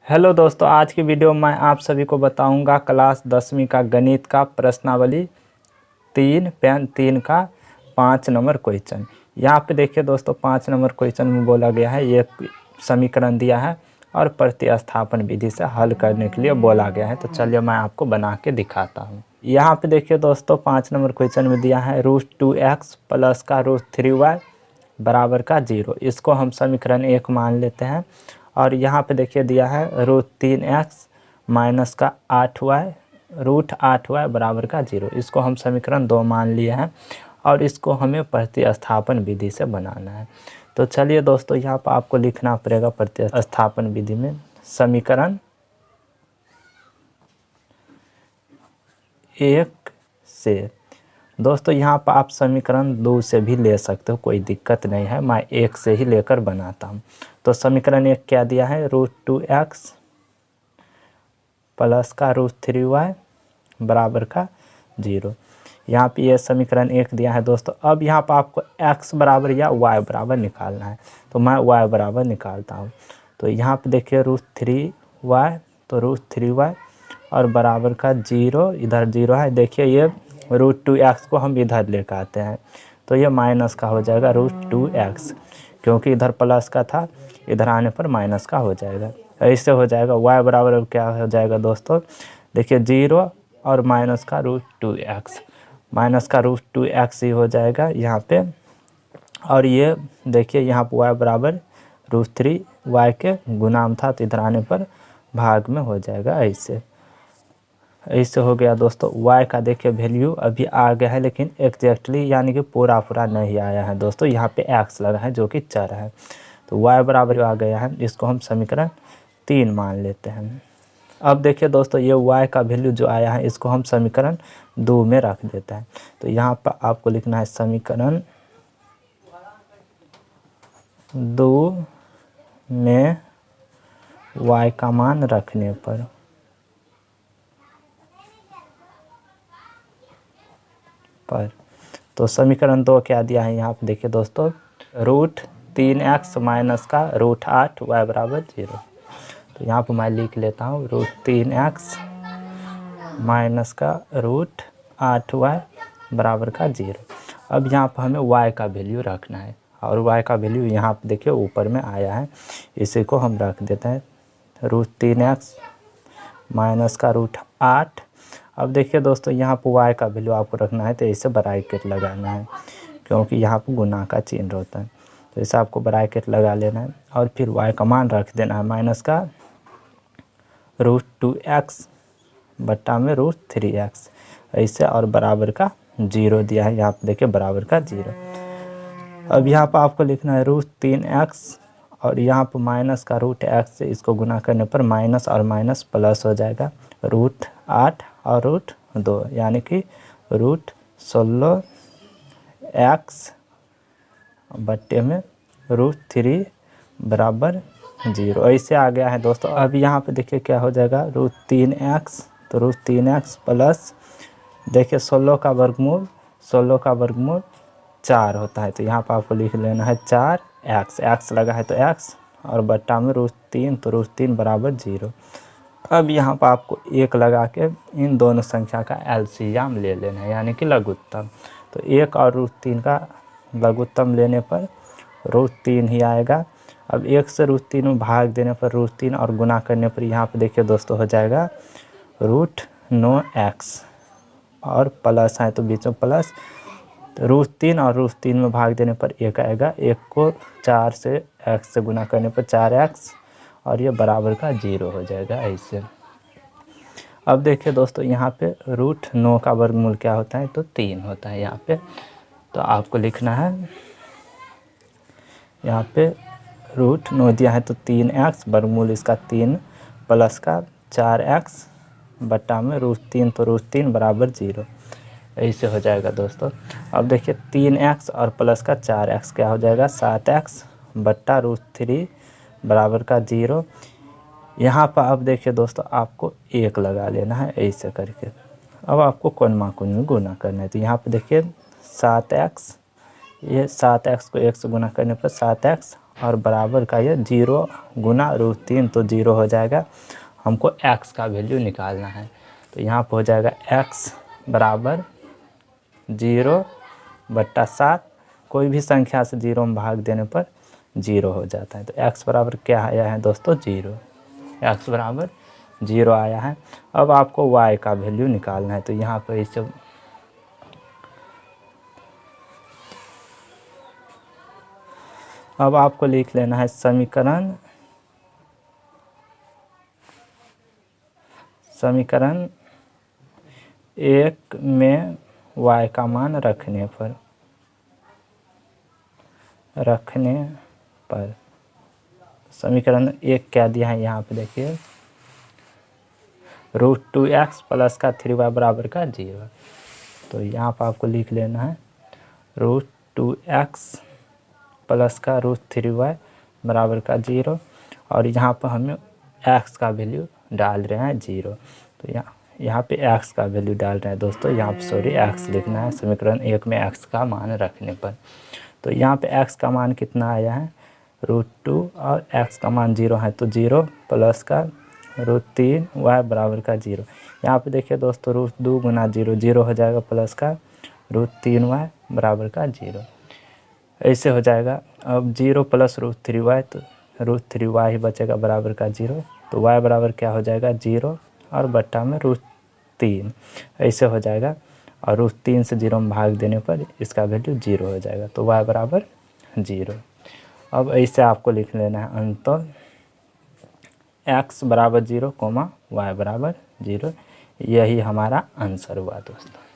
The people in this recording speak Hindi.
हेलो दोस्तों, आज की वीडियो में आप सभी को बताऊंगा क्लास 10वीं का गणित का प्रश्नावली 3 का 5 नंबर क्वेश्चन। यहाँ पे देखिए दोस्तों, 5 नंबर क्वेश्चन में बोला गया है, ये समीकरण दिया है और प्रतिस्थापन विधि से हल करने के लिए बोला गया है। तो चलिए मैं आपको बना के दिखाता हूँ। यहाँ पे देखिए दोस्तों, 5 नंबर क्वेश्चन में दिया है √2x प्लस का √3y बराबर का 0। इसको हम समीकरण 1 मान लेते हैं। और यहाँ पे देखिए दिया है √3x माइनस का 8y √8y बराबर का 0। इसको हम समीकरण 2 मान लिए हैं और इसको हमें प्रतिस्थापन विधि से बनाना है। तो चलिए दोस्तों, यहाँ पर आपको लिखना पड़ेगा प्रतिस्थापन विधि में समीकरण 1 से। दोस्तों यहाँ पर आप समीकरण 2 से भी ले सकते हो, कोई दिक्कत नहीं है। मैं 1 से ही लेकर बनाता हूँ। तो समीकरण 1 क्या दिया है, √2x प्लस का √3y बराबर का 0। यहाँ पे ये समीकरण 1 दिया है दोस्तों। अब यहाँ पर आपको x बराबर या y बराबर निकालना है, तो मैं y बराबर निकालता हूँ। तो यहाँ पे देखिए √3y, तो √3y और बराबर का 0, इधर 0 है। देखिए ये √2x को हम इधर लेकर आते हैं, तो ये माइनस का हो जाएगा √2x, क्योंकि इधर प्लस का था, इधर आने पर माइनस का हो जाएगा। ऐसे हो जाएगा y बराबर क्या हो जाएगा दोस्तों, देखिए 0 और माइनस का √2x, माइनस का √2x ही हो जाएगा यहाँ पे। और ये देखिए यहाँ पर y बराबर √3y के गुणाम था, तो इधर आने पर भाग में हो जाएगा। ऐसे हो गया दोस्तों। y का देखिए वैल्यू अभी आ गया है, लेकिन एग्जैक्टली यानी कि पूरा नहीं आया है दोस्तों। यहाँ पे x लगा है जो कि चर है, तो y बराबर आ गया है। इसको हम समीकरण 3 मान लेते हैं। अब देखिए दोस्तों, ये y का वैल्यू जो आया है, इसको हम समीकरण 2 में रख देते हैं। तो यहाँ पर आपको लिखना है समीकरण 2 में y का मान रखने पर तो समीकरण 2 क्या दिया है यहाँ पे देखिए दोस्तों, √3x माइनस का √8y बराबर 0। तो यहाँ पर मैं लिख लेता हूँ √3x माइनस का √8y बराबर का 0। अब यहाँ पर हमें y का वैल्यू रखना है, और y का वैल्यू यहाँ पर देखिए ऊपर में आया है, इसी को हम रख देते हैं √3x माइनस का √8। अब देखिए दोस्तों, यहाँ पर y का वैल्यू आपको रखना है, तो इसे ब्रैकेट लगाना है, क्योंकि यहाँ पर गुना का चिन्ह होता है। तो इसे आपको ब्रैकेट लगा लेना है और फिर y का मान रख देना है, माइनस का √2x बट्टा में √3x ऐसे, और बराबर का 0 दिया है। यहाँ पर देखिए बराबर का 0। अब यहाँ पर आपको लिखना है √3x और यहाँ पर माइनस का √x से इसको गुना करने पर माइनस और माइनस प्लस हो जाएगा, √8 और √2 यानी कि √16x बट्टे में √3 बराबर 0 ऐसे आ गया है दोस्तों। अब यहाँ पे देखिए क्या हो जाएगा, √3x, तो √3x प्लस देखिए 16 का वर्गमूल 4 होता है, तो यहाँ पर आपको लिख लेना है 4x, x लगा है तो x, और बट्टा में √3, तो √3 बराबर 0। अब यहाँ पर आपको 1 लगा के इन दोनों संख्या का एलसीएम ले लेना है, यानी कि लघुत्तम। तो 1 और √3 का लघुत्तम लेने पर √3 ही आएगा। अब 1 से √3 में भाग देने पर √3 और गुना करने पर यहाँ पे देखिए दोस्तों हो जाएगा √9x, और प्लस है तो बीच में प्लस, √3 और √3 में भाग देने पर 1 आएगा। 1 को 4 से x से गुना करने पर 4x, और ये बराबर का 0 हो जाएगा ऐसे। अब देखिए दोस्तों, यहाँ पे √9 का वर्गमूल क्या होता है, तो 3 होता है यहाँ पे। तो आपको लिखना है यहाँ पे √9 दिया है तो 3x, वर्गमूल इसका 3 प्लस का 4x बट्टा में √3, तो √3 बराबर 0 ऐसे हो जाएगा दोस्तों। अब देखिए 3x और प्लस का 4x क्या हो जाएगा, 7x बट्टा √3 बराबर का 0। यहाँ पर अब देखिए दोस्तों, आपको 1 लगा लेना है ऐसे करके। अब आपको कोण में गुना करना है, तो यहाँ पे देखिए 7x, ये 7x को 1 से गुना करने पर 7x, और बराबर का ये 0 गुना √3 तो 0 हो जाएगा। हमको x का वैल्यू निकालना है, तो यहाँ पर हो जाएगा x बराबर 0/7। कोई भी संख्या से 0 में भाग देने पर 0 हो जाता है। तो x बराबर क्या आया है दोस्तों? 0। x बराबर 0 आया है। अब आपको y का वैल्यू निकालना है, तो यहाँ पर इसे अब आपको लिख लेना है समीकरण 1 में y का मान रखने पर समीकरण 1 क्या दिया है यहाँ पे देखिए, √2x प्लस का 3y बराबर का 0। तो यहाँ पर आपको लिख लेना है √2x प्लस का √3y बराबर का 0, और यहाँ पर हमें x का वैल्यू डाल रहे हैं 0। तो यहाँ पे x का वैल्यू डाल रहे हैं दोस्तों, यहाँ पे सॉरी x लिखना है समीकरण 1 में x का मान रखने पर। तो यहाँ पे x का मान कितना आया है? √2 और x का मान 0 है, तो 0 प्लस का √3y बराबर का 0। यहाँ पे देखिए दोस्तों √2 गुना 0 0 हो जाएगा, प्लस का √3y बराबर का 0, ऐसे हो जाएगा। अब 0 प्लस √3y, तो √3y ही बचेगा बराबर का 0। तो y बराबर क्या हो जाएगा? 0 और बट्टा में √3, ऐसे हो जाएगा। और √3 से 0 में भाग देने पर इसका वैल्यू 0 हो जाएगा, तो y बराबर 0। अब ऐसे आपको लिख लेना है अंतर x बराबर 0, y बराबर 0। यही हमारा आंसर हुआ दोस्तों।